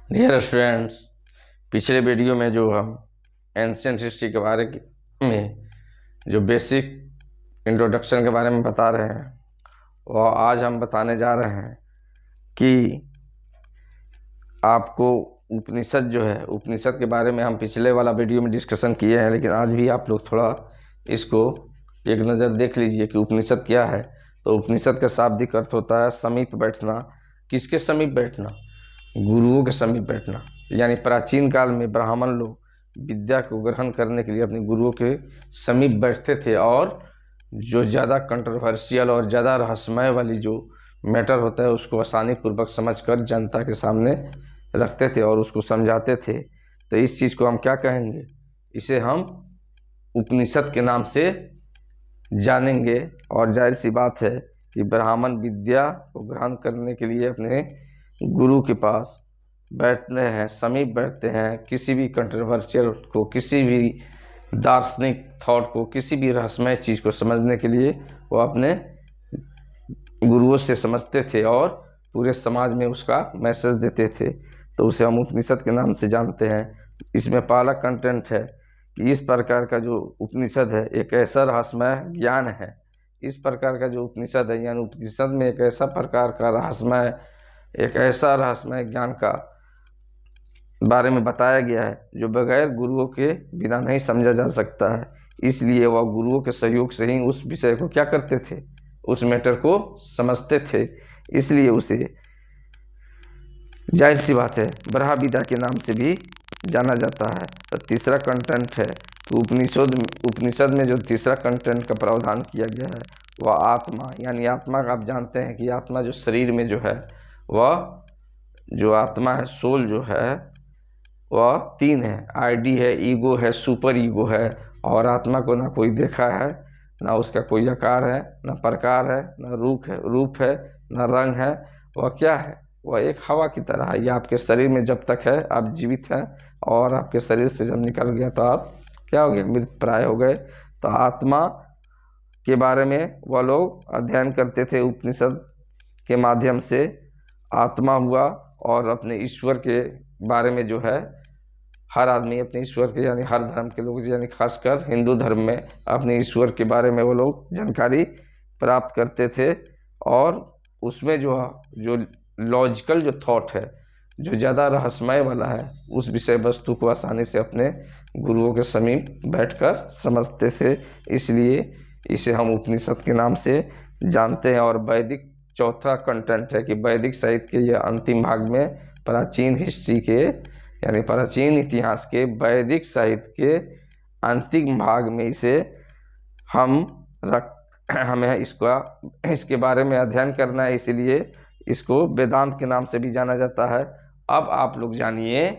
Dear students, पिछले video में जो हम एंशिएंट हिस्ट्री के बारे में जो बेसिक इंट्रोडक्शन के बारे में बता रहे हैं, वह आज हम बताने जा रहे हैं कि आपको उपनिषद जो है, उपनिषद के बारे में हम पिछले वाला वीडियो में डिस्कशन किए हैं, लेकिन आज भी आप लोग थोड़ा इसको एक नज़र देख लीजिए कि उपनिषद क्या है। तो उपनिषद का शाब्दिक अर्थ होता है समीप बैठना। किसके समीप बैठना? गुरुओं के समीप बैठना। यानी प्राचीन काल में ब्राह्मण लोग विद्या को ग्रहण करने के लिए अपने गुरुओं के समीप बैठते थे और जो ज़्यादा कंट्रोवर्शियल और ज़्यादा रहस्यमय वाली जो मैटर होता है उसको आसानी पूर्वक समझकर जनता के सामने रखते थे और उसको समझाते थे। तो इस चीज़ को हम क्या कहेंगे? इसे हम उपनिषद के नाम से जानेंगे। और जाहिर सी बात है कि ब्राह्मण विद्या को ग्रहण करने के लिए अपने गुरु के पास बैठते हैं, समीप बैठते हैं। किसी भी कंट्रोवर्शियल को, किसी भी दार्शनिक थॉट को, किसी भी रहस्यमय चीज़ को समझने के लिए वो अपने गुरुओं से समझते थे और पूरे समाज में उसका मैसेज देते थे। तो उसे हम उपनिषद के नाम से जानते हैं। इसमें पहला कंटेंट है कि इस प्रकार का जो उपनिषद है एक ऐसा रहस्यमय ज्ञान है। इस प्रकार का जो उपनिषद है, यानी उपनिषद में एक ऐसा प्रकार का रहस्यमय, एक ऐसा रहस्यमय ज्ञान का बारे में बताया गया है जो बगैर गुरुओं के बिना नहीं समझा जा सकता है। इसलिए वह गुरुओं के सहयोग से ही उस विषय को क्या करते थे, उस मैटर को समझते थे। इसलिए उसे जाहिर सी बात है ब्रह्म विद्या के नाम से भी जाना जाता है। तो तीसरा कंटेंट है तो उपनिषद में जो तीसरा कंटेंट का प्रावधान किया गया है वह आत्मा, यानी आत्मा का आप जानते हैं कि आत्मा जो शरीर में जो है, वह जो आत्मा है, सोल जो है, वह तीन है। आईडी है, ईगो है, सुपर ईगो है। और आत्मा को ना कोई देखा है, ना उसका कोई आकार है, ना प्रकार है, ना रूप है, ना रंग है। वह क्या है? वह एक हवा की तरह है। यह आपके शरीर में जब तक है आप जीवित हैं, और आपके शरीर से जब निकल गया तो आप क्या हो गए? मृत प्राय हो गए। तो आत्मा के बारे में वह लोग अध्ययन करते थे उपनिषद के माध्यम से। आत्मा हुआ, और अपने ईश्वर के बारे में जो है हर आदमी अपने ईश्वर के, यानी हर धर्म के लोग, यानी खासकर हिंदू धर्म में अपने ईश्वर के बारे में वो लोग जानकारी प्राप्त करते थे। और उसमें जो लॉजिकल जो थॉट है, जो ज़्यादा रहस्यमय वाला है, उस विषय वस्तु को आसानी से अपने गुरुओं के समीप बैठकर समझते थे। इसलिए इसे हम उपनिषद के नाम से जानते हैं। और वैदिक चौथा कंटेंट है कि वैदिक साहित्य के ये अंतिम भाग में प्राचीन हिस्ट्री के, यानी प्राचीन इतिहास के वैदिक साहित्य के अंतिम भाग में इसे हमें इसके बारे में अध्ययन करना है। इसलिए इसको वेदांत के नाम से भी जाना जाता है। अब आप लोग जानिए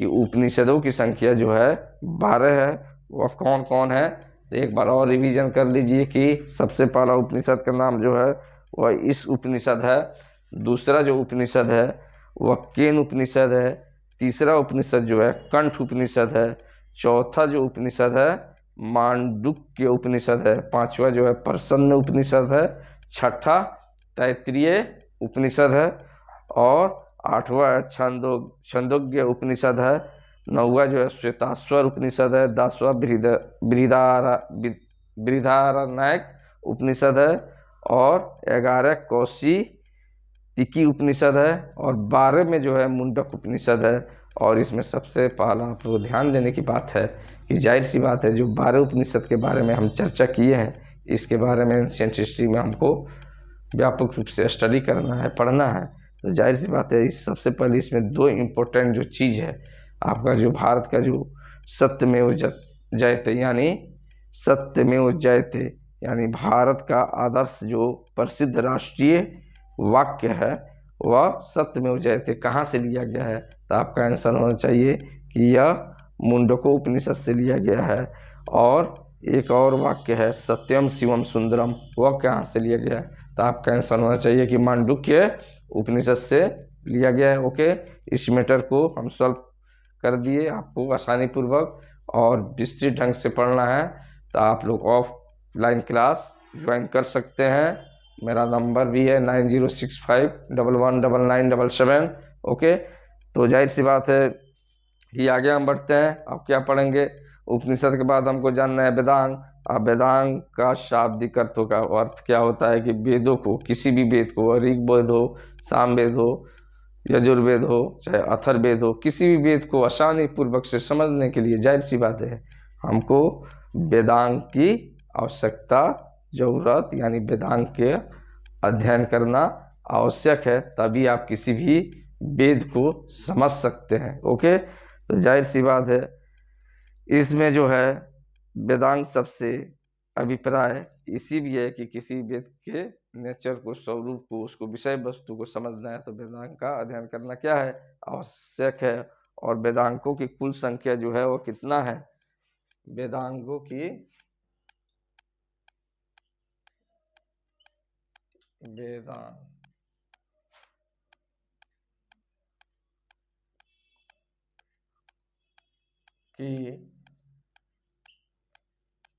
कि उपनिषदों की संख्या जो है 12 है। वह कौन कौन है? तो एक बार और रिवीजन कर लीजिए कि सबसे पहला उपनिषद का नाम जो है वह इस उपनिषद है। दूसरा जो उपनिषद है वह केन उपनिषद है। तीसरा उपनिषद जो है कंठ उपनिषद है। चौथा जो उपनिषद है मांडुक्य उपनिषद है। पांचवा जो है प्रसन्न उपनिषद है। छठा तैत्तिरीय उपनिषद है। और आठवां है छंदोग्य उपनिषद है। नौवा जो है श्वेताश्वर उपनिषद है। 10वां बृहदारण्यक उपनिषद है। और 11 कौशिकी उपनिषद है। और 12 में जो है मुंडक उपनिषद है। और इसमें सबसे पहला आप लोग ध्यान देने की बात है कि जाहिर सी बात है जो 12 उपनिषद के बारे में हम चर्चा किए हैं, इसके बारे में एंशिएंट हिस्ट्री में हमको व्यापक रूप से स्टडी करना है, पढ़ना है। तो जाहिर सी बात है इस सबसे पहले इसमें दो इम्पोर्टेंट जो चीज़ है, आपका जो भारत का जो सत्यमेव जयते, यानी सत्यमेव जयते, यानी भारत का आदर्श जो प्रसिद्ध राष्ट्रीय वाक्य है वह सत्यमेव जयते कहाँ से लिया गया है? तो आपका आंसर होना चाहिए कि यह मुंडको उपनिषद से लिया गया है। और एक और वाक्य है सत्यम शिवम सुंदरम, वह कहाँ से लिया गया है? तो आपका आंसर होना चाहिए कि मांडुक्य उपनिषद से लिया गया है। ओके, इस मैटर को हम सॉल्व कर दिए आपको आसानी पूर्वक, और विस्तृत ढंग से पढ़ना है तो आप लोग ऑफलाइन क्लास ज्वाइन कर सकते हैं। मेरा नंबर भी है 9065119977। ओके, तो जाहिर सी बात है कि आगे हम बढ़ते हैं। अब क्या पढ़ेंगे, उपनिषद के बाद हमको जानना है वेदांग। अब वेदांग का शाब्दिक अर्थों का अर्थ क्या होता है कि वेदों को, किसी भी वेद को, ऋग्वेद हो, सामवेद हो, यजुर्वेद हो, चाहे अथर्ववेद हो, किसी भी वेद को आसानी पूर्वक से समझने के लिए जाहिर सी बात है हमको वेदांग की आवश्यकता, जरूरत, यानी वेदांग के अध्ययन करना आवश्यक है, तभी आप किसी भी वेद को समझ सकते हैं। ओके, तो जाहिर सी बात है इसमें जो है वेदांग सबसे अभिप्राय इसी भी है कि किसी वेद के नेचर को, स्वरूप को, उसको विषय वस्तु को समझना है तो वेदांग का अध्ययन करना क्या है, आवश्यक है। और वेदांगों की कुल संख्या जो है वो कितना है, वेदांगों की वेदांग की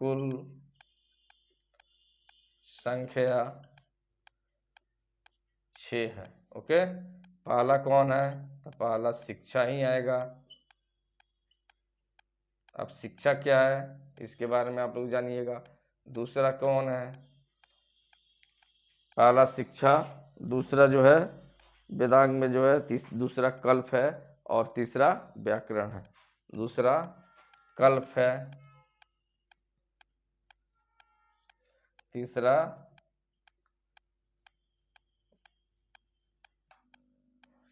कुल संख्या 6 है। ओके, पहला कौन है, तो पहला शिक्षा ही आएगा। अब शिक्षा क्या है इसके बारे में आप लोग जानिएगा। दूसरा कौन है, पहला शिक्षा, दूसरा जो है वेदांग में जो है दूसरा कल्प है और तीसरा व्याकरण है। दूसरा कल्प है, तीसरा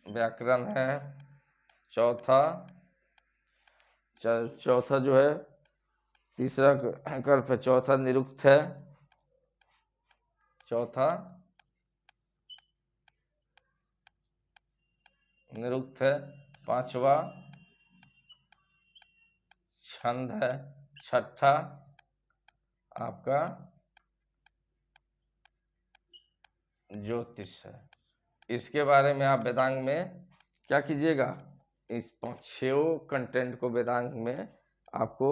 व्याकरण है, चौथा जो है तीसरा कल्प है, चौथा निरुक्त है, चौथा निरुक्त है, पांचवा छंद है, छठा आपका ज्योतिष है। इसके बारे में आप वेदांग में क्या कीजिएगा, इस 5-6 कंटेंट को वेदांग में आपको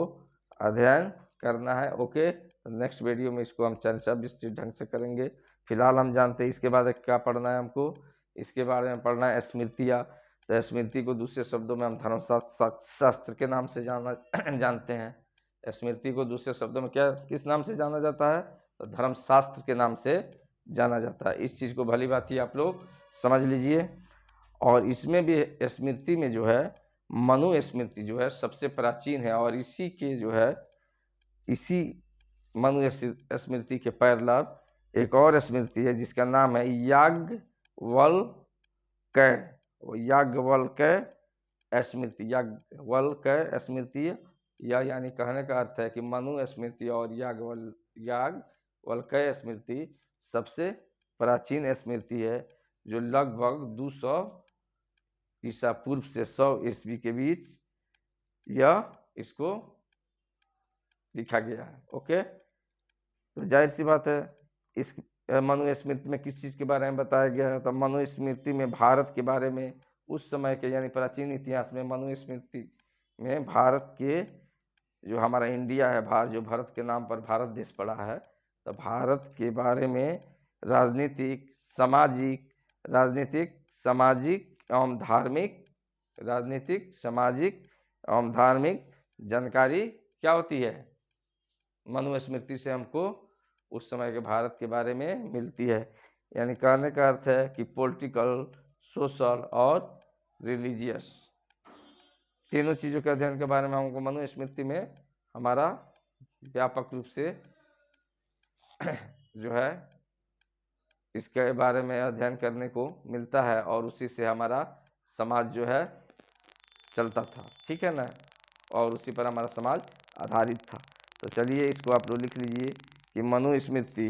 अध्ययन करना है। ओके, तो नेक्स्ट वीडियो में इसको हम चर्चा विस्तृत ढंग से करेंगे। फिलहाल हम जानते हैं इसके बाद क्या पढ़ना है हमको, इसके बारे में पढ़ना है स्मृतियाँ। तो स्मृति को दूसरे शब्दों में हम धर्मशास्त्र शास्त्र के नाम से जानते हैं। स्मृति को दूसरे शब्दों में क्या, किस नाम से जाना जाता है, तो धर्मशास्त्र के नाम से जाना जाता है। इस चीज़ को भली भांति आप लोग समझ लीजिए। और इसमें भी स्मृति में जो है मनु स्मृति जो है सबसे प्राचीन है, और इसी के जो है इसी मनु स्मृति के पैरेलल एक और स्मृति है जिसका नाम है याज्ञवल्क्य। वो याज्ञवल्क्य स्मृति, याज्ञवल्क्य स्मृति, या यानी कहने का अर्थ है कि मनु स्मृति और याज्ञवल्क्य स्मृति सबसे प्राचीन स्मृति है, जो लगभग 200 ईसा पूर्व से 100 ईस्वी के बीच यह इसको लिखा गया है। ओके, तो जाहिर सी बात है इस मनु स्मृति में किस चीज़ के बारे में बताया गया है, तो मनु स्मृति में भारत के बारे में, उस समय के यानी प्राचीन इतिहास में मनु स्मृति में भारत के, जो हमारा इंडिया है, जो भारत के नाम पर भारत देश पड़ा है, तो भारत के बारे में राजनीतिक, सामाजिक एवं धार्मिक जानकारी क्या होती है, मनु स्मृति से हमको उस समय के भारत के बारे में मिलती है। यानी कहने का अर्थ है कि पॉलिटिकल, सोशल और रिलीजियस तीनों चीज़ों के अध्ययन के बारे में हमको मनु स्मृति में हमारा व्यापक रूप से जो है इसके बारे में अध्ययन करने को मिलता है, और उसी से हमारा समाज जो है चलता था। ठीक है ना, और उसी पर हमारा समाज आधारित था। तो चलिए इसको आप लोग लिख लीजिए कि मनु स्मृति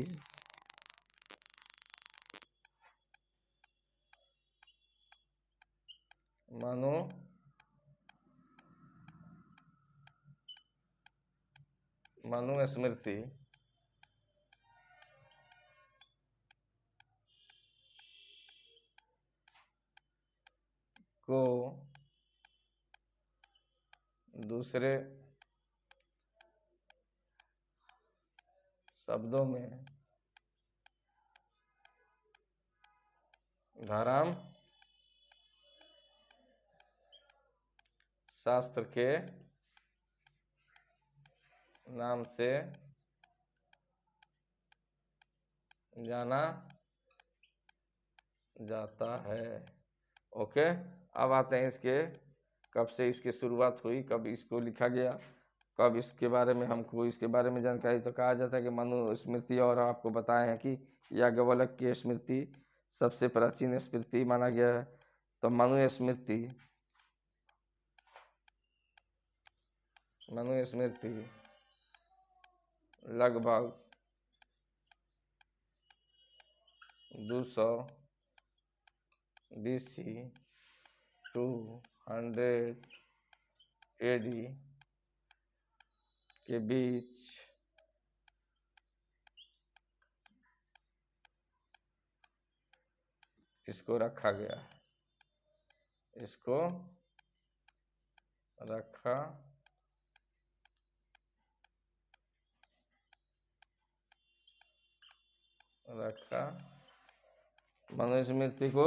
मनु स्मृति को दूसरे शब्दों में धर्म शास्त्र के नाम से जाना जाता है। ओके, अब आते हैं इसके कब से इसकी शुरुआत हुई, कब इसको लिखा गया, कब इसके बारे में हमको इसके बारे में जानकारी। तो कहा जाता है कि मनुस्मृति, और आपको बताए हैं कि याज्ञवल्क्य की स्मृति सबसे प्राचीन स्मृति माना गया है। तो मनुस्मृति लगभग 200 BC 200 AD के बीच इसको रखा गया, इसको रखा मनुस्मृति को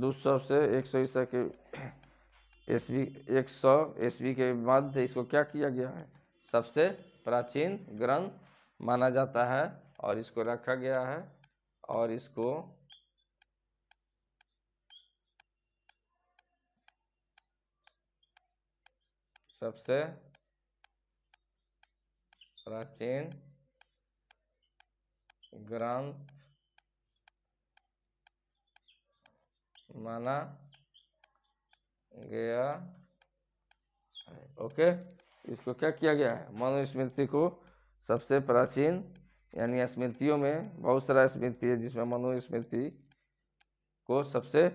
200 से 100 ईसा के ईस्वी 100 ईस्वी के मध्य इसको क्या किया गया है, सबसे प्राचीन ग्रंथ माना जाता है, और इसको रखा गया है, और इसको सबसे प्राचीन ग्रंथ माना गया है। ओके, इसको क्या किया गया है, मनुस्मृति को सबसे प्राचीन, यानी स्मृतियों में बहुत सारा स्मृति है जिसमें मनुस्मृति को सबसे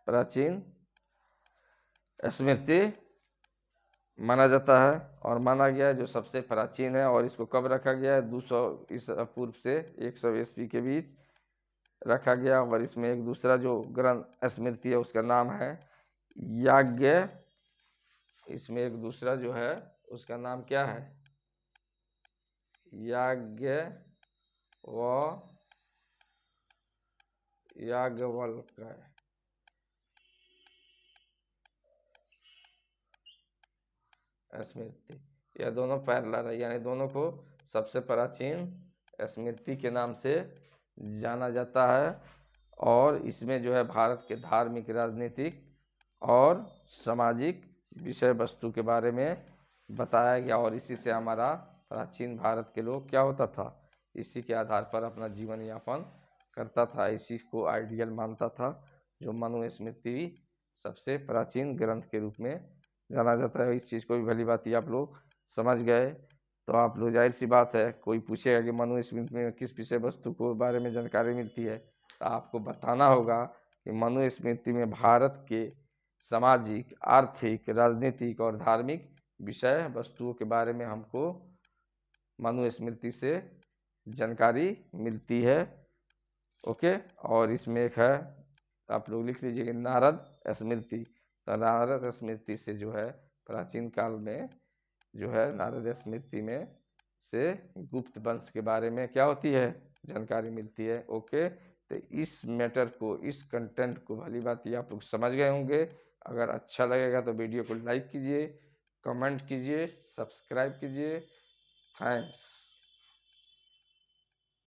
प्राचीन स्मृति माना जाता है, और माना गया है जो सबसे प्राचीन है। और इसको कब रखा गया है, 200 ईसा पूर्व से 100 ईस्वी के बीच रखा गया। और इसमें एक दूसरा जो ग्रंथ स्मृति है उसका नाम है याज्ञ, इसमें एक दूसरा जो है उसका नाम क्या है, याज्ञवल्क्य स्मृति। यह दोनों पैरेलल है, यानी दोनों को सबसे प्राचीन स्मृति के नाम से जाना जाता है। और इसमें जो है भारत के धार्मिक, राजनीतिक और सामाजिक विषय वस्तु के बारे में बताया गया, और इसी से हमारा प्राचीन भारत के लोग क्या होता था, इसी के आधार पर अपना जीवन यापन करता था, इसी को आइडियल मानता था, जो मनुस्मृति सबसे प्राचीन ग्रंथ के रूप में जाना जाता है। इस चीज़ को भी भली बात आप लोग समझ गए। तो आप लोग, जाहिर सी बात है, कोई पूछेगा कि मनुस्मृति में किस विषय वस्तु को बारे में जानकारी मिलती है, तो आपको बताना होगा कि मनुस्मृति में भारत के सामाजिक, आर्थिक, राजनीतिक और धार्मिक विषय वस्तुओं के बारे में हमको मनुस्मृति से जानकारी मिलती है। ओके, और इसमें एक है, आप लोग लिख लीजिए कि नारद स्मृति। तो नारद स्मृति से जो है प्राचीन काल में जो है नारद स्मृति में से गुप्त वंश के बारे में क्या होती है, जानकारी मिलती है। ओके, तो इस मैटर को, इस कंटेंट को भली बात आप लोग समझ गए होंगे। अगर अच्छा लगेगा तो वीडियो को लाइक कीजिए, कमेंट कीजिए, सब्सक्राइब कीजिए। थैंक्स।